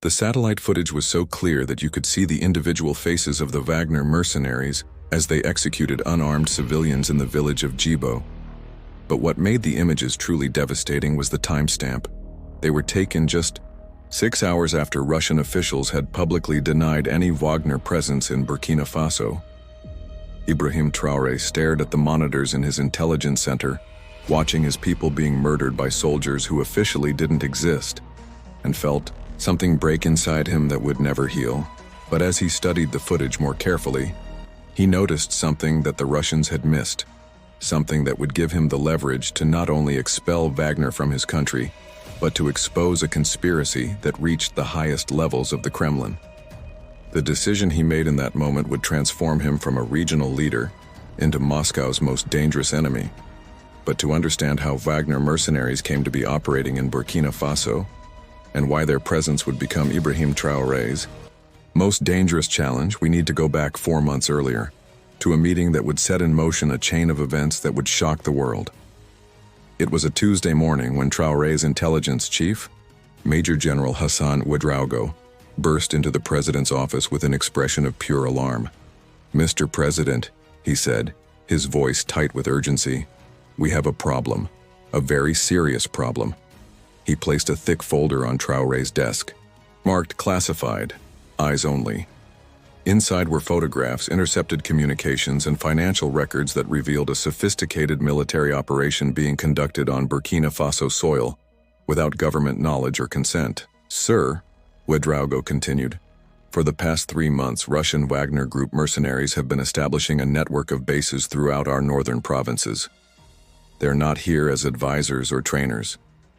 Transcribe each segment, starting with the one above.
The satellite footage was so clear that you could see the individual faces of the Wagner mercenaries as they executed unarmed civilians in the village of Jibo. But what made the images truly devastating was the timestamp. They were taken just 6 hours after Russian officials had publicly denied any Wagner presence in Burkina Faso. Ibrahim Traoré stared at the monitors in his intelligence center, watching his people being murdered by soldiers who officially didn't exist, and felt something break inside him that would never heal. But as he studied the footage more carefully, he noticed something that the Russians had missed, something that would give him the leverage to not only expel Wagner from his country, but to expose a conspiracy that reached the highest levels of the Kremlin. The decision he made in that moment would transform him from a regional leader into Moscow's most dangerous enemy. But to understand how Wagner mercenaries came to be operating in Burkina Faso, and why their presence would become Ibrahim Traoré's most dangerous challenge, we need to go back 4 months earlier, to a meeting that would set in motion a chain of events that would shock the world. It was a Tuesday morning when Traoré's intelligence chief, Major General Hassan Ouedraogo, burst into the president's office with an expression of pure alarm. "Mr. President," he said, his voice tight with urgency, "we have a problem, a very serious problem." He placed a thick folder on Traoré's desk, marked classified, eyes only. Inside were photographs, intercepted communications, and financial records that revealed a sophisticated military operation being conducted on Burkina Faso soil, without government knowledge or consent. "Sir," Ouedraogo continued, "for the past 3 months, Russian Wagner Group mercenaries have been establishing a network of bases throughout our northern provinces. They're not here as advisors or trainers.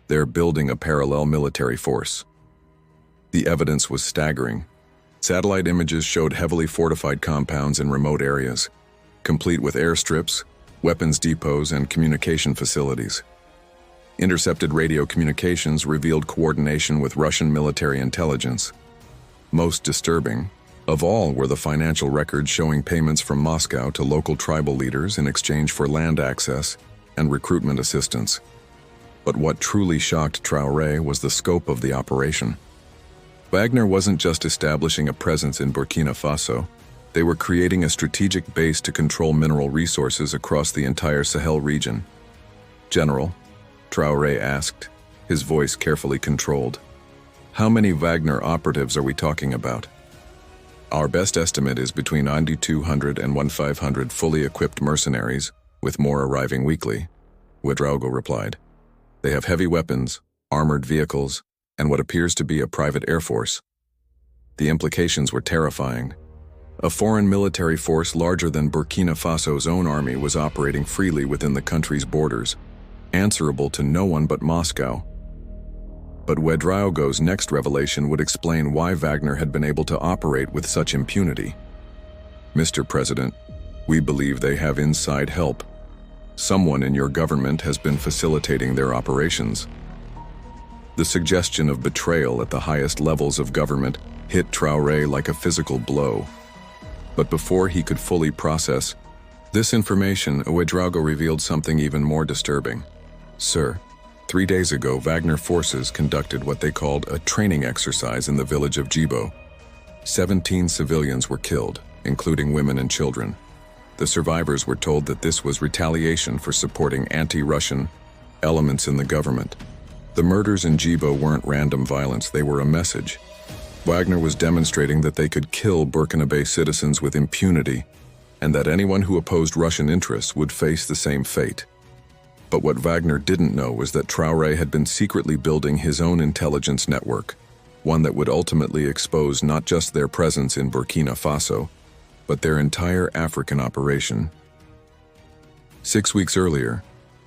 They're building a parallel military force." The evidence was staggering. Satellite images showed heavily fortified compounds in remote areas, complete with airstrips, weapons depots, and communication facilities. Intercepted radio communications revealed coordination with Russian military intelligence. Most disturbing of all were the financial records showing payments from Moscow to local tribal leaders in exchange for land access and recruitment assistance. But what truly shocked Traoré was the scope of the operation. Wagner wasn't just establishing a presence in Burkina Faso, they were creating a strategic base to control mineral resources across the entire Sahel region. "General," Traoré asked, his voice carefully controlled, "how many Wagner operatives are we talking about?" "Our best estimate is between 9,200 and 1,500 fully equipped mercenaries, with more arriving weekly," Ouedraogo replied. "They have heavy weapons, armored vehicles, and what appears to be a private air force." The implications were terrifying. A foreign military force larger than Burkina Faso's own army was operating freely within the country's borders, answerable to no one but Moscow. But Ouedraogo's next revelation would explain why Wagner had been able to operate with such impunity. "Mr. President, we believe they have inside help. Someone in your government has been facilitating their operations." The suggestion of betrayal at the highest levels of government hit Traoré like a physical blow. But before he could fully process this information, Ouedraogo revealed something even more disturbing. "Sir, 3 days ago, Wagner forces conducted what they called a training exercise in the village of Jibo. 17 civilians were killed, including women and children. The survivors were told that this was retaliation for supporting anti-Russian elements in the government. The murders in Jibo weren't random violence, they were a message. Wagner was demonstrating that they could kill Burkinabe citizens with impunity, and that anyone who opposed Russian interests would face the same fate. But what Wagner didn't know was that Traoré had been secretly building his own intelligence network, one that would ultimately expose not just their presence in Burkina Faso, but their entire African operation. 6 weeks earlier,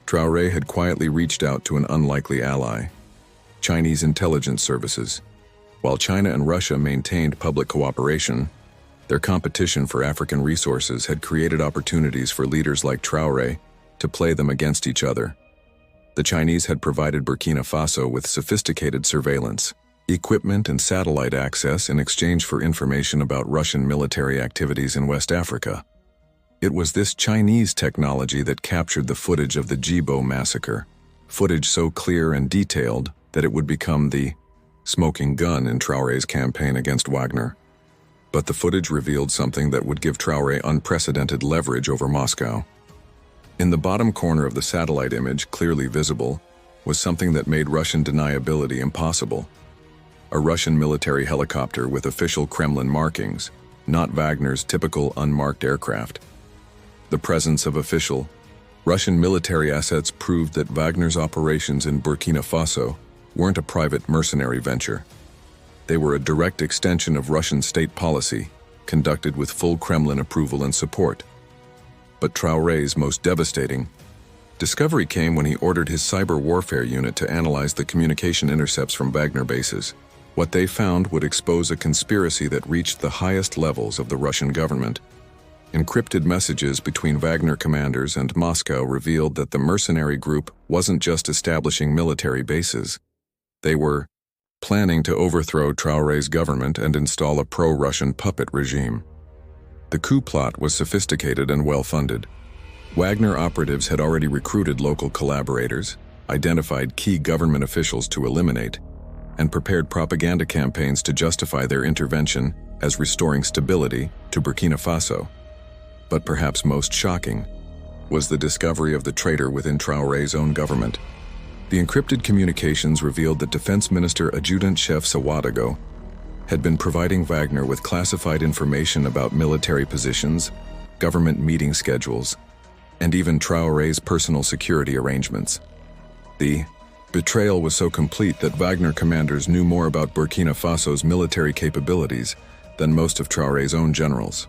Traoré had quietly reached out to an unlikely ally, Chinese intelligence services. While China and Russia maintained public cooperation, their competition for African resources had created opportunities for leaders like Traoré to play them against each other. The Chinese had provided Burkina Faso with sophisticated surveillance, equipment, and satellite access in exchange for information about Russian military activities in West Africa. It was this Chinese technology that captured the footage of the Jibo massacre, footage so clear and detailed that it would become the smoking gun in Traoré's campaign against Wagner. But the footage revealed something that would give Traoré unprecedented leverage over Moscow. In the bottom corner of the satellite image, clearly visible, was something that made Russian deniability impossible. A Russian military helicopter with official Kremlin markings, not Wagner's typical unmarked aircraft. The presence of official Russian military assets proved that Wagner's operations in Burkina Faso weren't a private mercenary venture. They were a direct extension of Russian state policy, conducted with full Kremlin approval and support. But Traoré's most devastating discovery came when he ordered his cyber warfare unit to analyze the communication intercepts from Wagner bases. What they found would expose a conspiracy that reached the highest levels of the Russian government. Encrypted messages between Wagner commanders and Moscow revealed that the mercenary group wasn't just establishing military bases. They were planning to overthrow Traoré's government and install a pro-Russian puppet regime. The coup plot was sophisticated and well-funded. Wagner operatives had already recruited local collaborators, identified key government officials to eliminate, and prepared propaganda campaigns to justify their intervention as restoring stability to Burkina Faso. But perhaps most shocking was the discovery of the traitor within Traoré's own government. The encrypted communications revealed that Defense Minister Adjutant-Chef Ouagadougou had been providing Wagner with classified information about military positions, government meeting schedules, and even Traoré's personal security arrangements. The betrayal was so complete that Wagner commanders knew more about Burkina Faso's military capabilities than most of Traoré's own generals.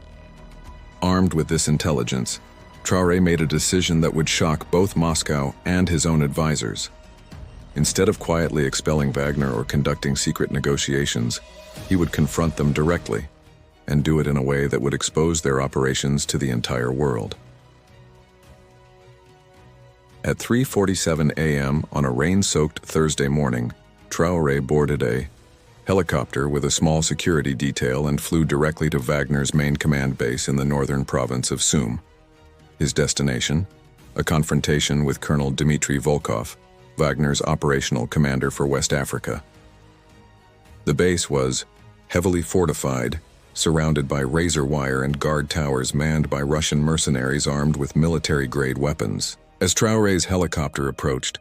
Armed with this intelligence, Traoré made a decision that would shock both Moscow and his own advisors. Instead of quietly expelling Wagner or conducting secret negotiations, he would confront them directly, and do it in a way that would expose their operations to the entire world. At 3:47 a.m. on a rain-soaked Thursday morning, Traoré boarded a helicopter with a small security detail and flew directly to Wagner's main command base in the northern province of Sum. His destination? A confrontation with Colonel Dmitry Volkov, Wagner's operational commander for West Africa. The base was heavily fortified, surrounded by razor wire and guard towers manned by Russian mercenaries armed with military-grade weapons. As Traoré's helicopter approached,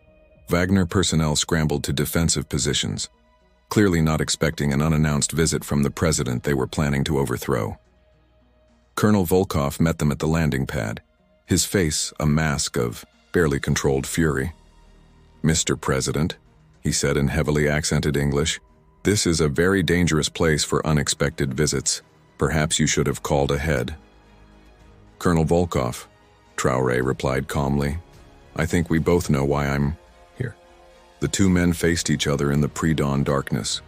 Wagner personnel scrambled to defensive positions, clearly not expecting an unannounced visit from the president they were planning to overthrow. Colonel Volkov met them at the landing pad, his face a mask of barely controlled fury. "Mr. President," he said in heavily accented English, "this is a very dangerous place for unexpected visits. Perhaps you should have called ahead." "Colonel Volkov," Traoré replied calmly, "I think we both know why I'm here." The two men faced each other in the pre-dawn darkness,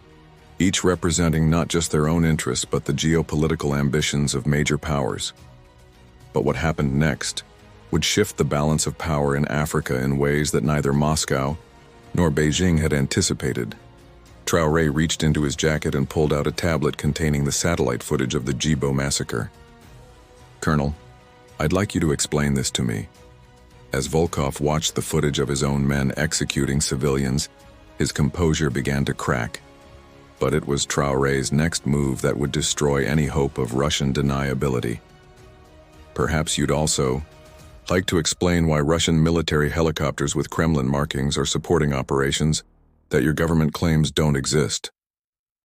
each representing not just their own interests but the geopolitical ambitions of major powers. But what happened next would shift the balance of power in Africa in ways that neither Moscow nor Beijing had anticipated. Traoré reached into his jacket and pulled out a tablet containing the satellite footage of the Djibo massacre. "Colonel, I'd like you to explain this to me." As Volkov watched the footage of his own men executing civilians, his composure began to crack. But it was Traoré's next move that would destroy any hope of Russian deniability. "Perhaps you'd also like to explain why Russian military helicopters with Kremlin markings are supporting operations that your government claims don't exist."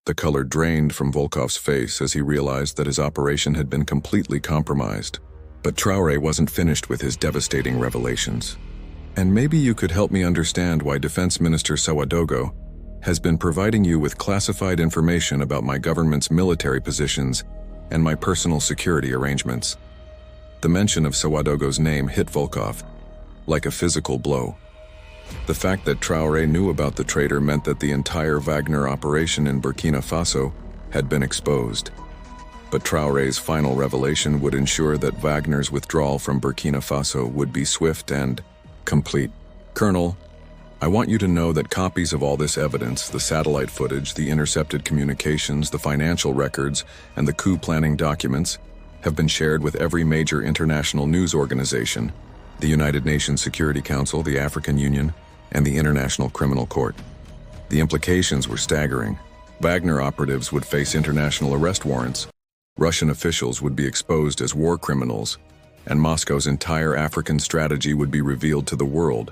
The color drained from Volkov's face as he realized that his operation had been completely compromised. But Traoré wasn't finished with his devastating revelations. "And maybe you could help me understand why Defense Minister Ouagadougou has been providing you with classified information about my government's military positions and my personal security arrangements." The mention of Ouagadougou's name hit Volkov like a physical blow. The fact that Traoré knew about the traitor meant that the entire Wagner operation in Burkina Faso had been exposed. But Traoré's final revelation would ensure that Wagner's withdrawal from Burkina Faso would be swift and complete. "Colonel, I want you to know that copies of all this evidence, the satellite footage, the intercepted communications, the financial records, and the coup planning documents, have been shared with every major international news organization, the United Nations Security Council, the African Union, and the International Criminal Court." The implications were staggering. Wagner operatives would face international arrest warrants, Russian officials would be exposed as war criminals, and Moscow's entire African strategy would be revealed to the world.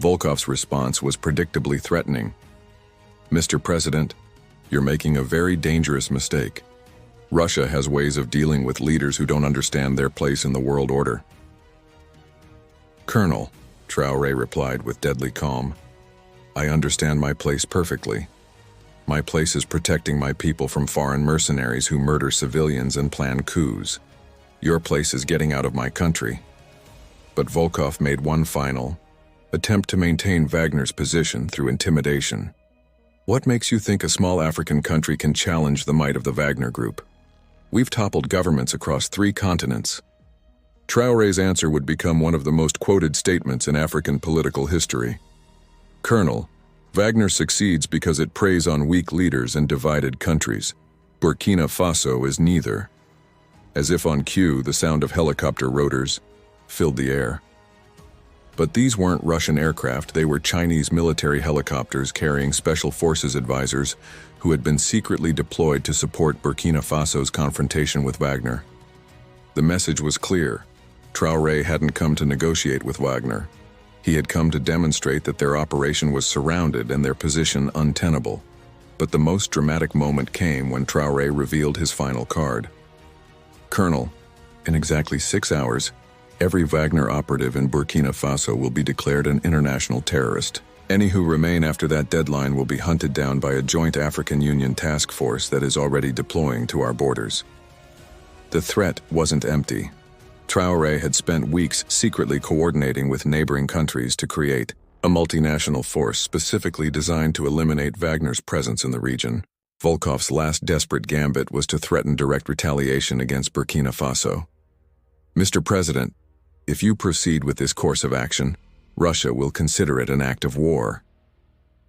Volkov's response was predictably threatening. "Mr. President, you're making a very dangerous mistake. Russia has ways of dealing with leaders who don't understand their place in the world order." "Colonel," Traoré replied with deadly calm, "I understand my place perfectly. My place is protecting my people from foreign mercenaries who murder civilians and plan coups. Your place is getting out of my country." But Volkov made one final attempt to maintain Wagner's position through intimidation. "What makes you think a small African country can challenge the might of the Wagner Group? We've toppled governments across 3 continents." Traoré's answer would become one of the most quoted statements in African political history. "Colonel, Wagner succeeds because it preys on weak leaders and divided countries. Burkina Faso is neither." As if on cue, the sound of helicopter rotors filled the air. But these weren't Russian aircraft, they were Chinese military helicopters carrying special forces advisors who had been secretly deployed to support Burkina Faso's confrontation with Wagner. The message was clear. Traoré hadn't come to negotiate with Wagner. He had come to demonstrate that their operation was surrounded and their position untenable. But the most dramatic moment came when Traoré revealed his final card. "Colonel, in exactly 6 hours, every Wagner operative in Burkina Faso will be declared an international terrorist. Any who remain after that deadline will be hunted down by a joint African Union task force that is already deploying to our borders." The threat wasn't empty. Traoré had spent weeks secretly coordinating with neighboring countries to create a multinational force specifically designed to eliminate Wagner's presence in the region. Volkov's last desperate gambit was to threaten direct retaliation against Burkina Faso. "Mr. President, if you proceed with this course of action, Russia will consider it an act of war."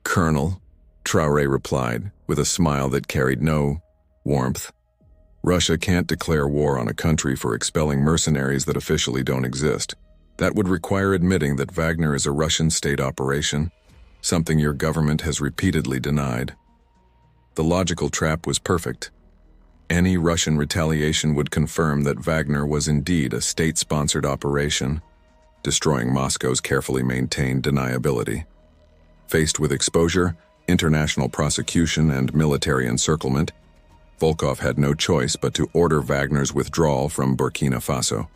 "Colonel," Traoré replied, with a smile that carried no warmth, "Russia can't declare war on a country for expelling mercenaries that officially don't exist. That would require admitting that Wagner is a Russian state operation, something your government has repeatedly denied." The logical trap was perfect. Any Russian retaliation would confirm that Wagner was indeed a state-sponsored operation, destroying Moscow's carefully maintained deniability. Faced with exposure, international prosecution, and military encirclement, Volkov had no choice but to order Wagner's withdrawal from Burkina Faso.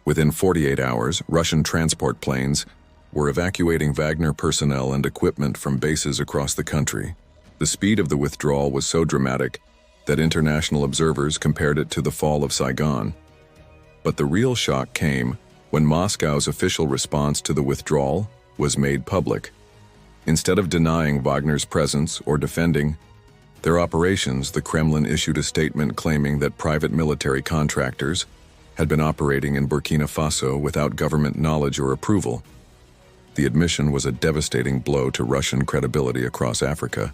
Within 48 hours, Russian transport planes were evacuating Wagner personnel and equipment from bases across the country. The speed of the withdrawal was so dramatic that international observers compared it to the fall of Saigon. But the real shock came when Moscow's official response to the withdrawal was made public. Instead of denying Wagner's presence or defending their operations, the Kremlin issued a statement claiming that private military contractors had been operating in Burkina Faso without government knowledge or approval. The admission was a devastating blow to Russian credibility across Africa.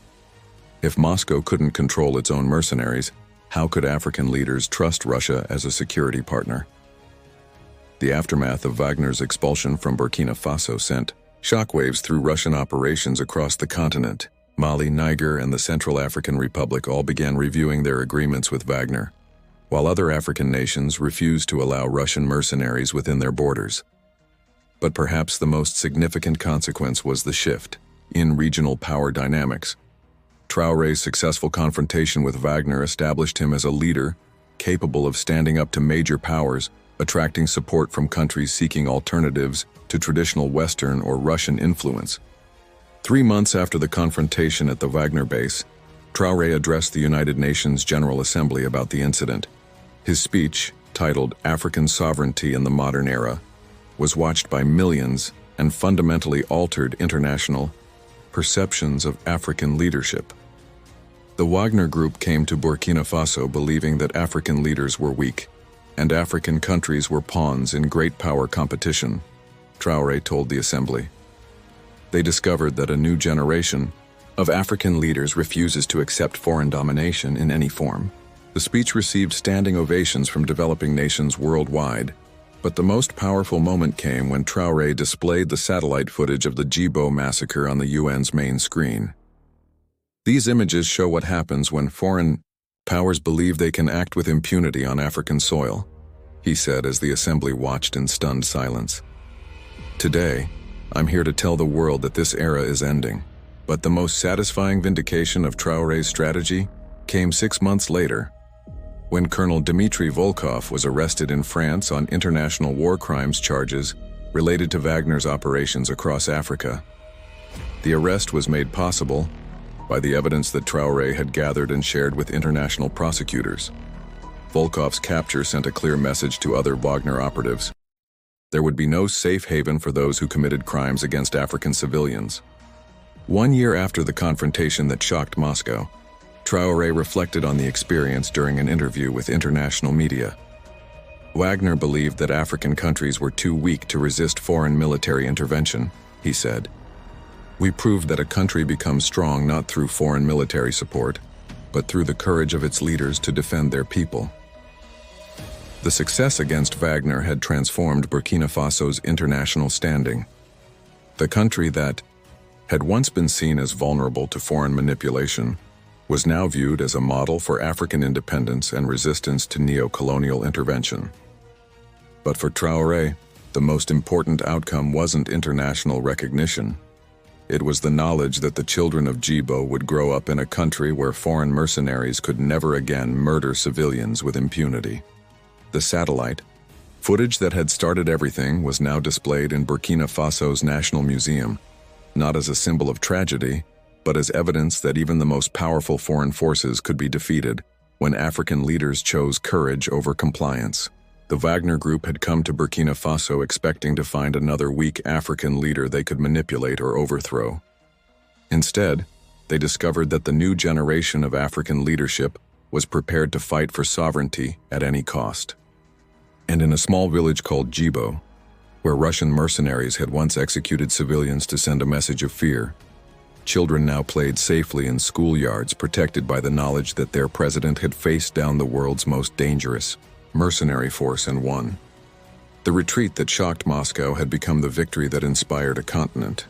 If Moscow couldn't control its own mercenaries, how could African leaders trust Russia as a security partner? The aftermath of Wagner's expulsion from Burkina Faso sent shockwaves through Russian operations across the continent. Mali, Niger, and the Central African Republic all began reviewing their agreements with Wagner, while other African nations refused to allow Russian mercenaries within their borders. But perhaps the most significant consequence was the shift in regional power dynamics. Traoré's successful confrontation with Wagner established him as a leader capable of standing up to major powers, attracting support from countries seeking alternatives to traditional Western or Russian influence. 3 months after the confrontation at the Wagner base, Traoré addressed the United Nations General Assembly about the incident. His speech, titled "African Sovereignty in the Modern Era," was watched by millions and fundamentally altered international perceptions of African leadership. The Wagner Group came to Burkina Faso believing that African leaders were weak, and African countries were pawns in great power competition, Traoré told the assembly. They discovered that a new generation of African leaders refuses to accept foreign domination in any form. The speech received standing ovations from developing nations worldwide, but the most powerful moment came when Traoré displayed the satellite footage of the Djibo massacre on the UN's main screen. These images show what happens when foreign powers believe they can act with impunity on African soil, he said as the assembly watched in stunned silence. Today, I'm here to tell the world that this era is ending. But the most satisfying vindication of Traoré's strategy came 6 months later, when Colonel Dmitry Volkov was arrested in France on international war crimes charges related to Wagner's operations across Africa. The arrest was made possible by the evidence that Traoré had gathered and shared with international prosecutors. Volkov's capture sent a clear message to other Wagner operatives. There would be no safe haven for those who committed crimes against African civilians. 1 year after the confrontation that shocked Moscow, Traoré reflected on the experience during an interview with international media. Wagner believed that African countries were too weak to resist foreign military intervention, he said. We proved that a country becomes strong not through foreign military support, but through the courage of its leaders to defend their people. The success against Wagner had transformed Burkina Faso's international standing. The country that had once been seen as vulnerable to foreign manipulation was now viewed as a model for African independence and resistance to neo-colonial intervention. But for Traoré, the most important outcome wasn't international recognition. It was the knowledge that the children of Djibo would grow up in a country where foreign mercenaries could never again murder civilians with impunity. The satellite, footage that had started everything, was now displayed in Burkina Faso's National Museum, not as a symbol of tragedy, but as evidence that even the most powerful foreign forces could be defeated when African leaders chose courage over compliance. The Wagner Group had come to Burkina Faso expecting to find another weak African leader they could manipulate or overthrow. Instead, they discovered that the new generation of African leadership was prepared to fight for sovereignty at any cost. And in a small village called Djibo, where Russian mercenaries had once executed civilians to send a message of fear, children now played safely in schoolyards protected by the knowledge that their president had faced down the world's most dangerous mercenary force and won. The retreat that shocked Moscow had become the victory that inspired a continent.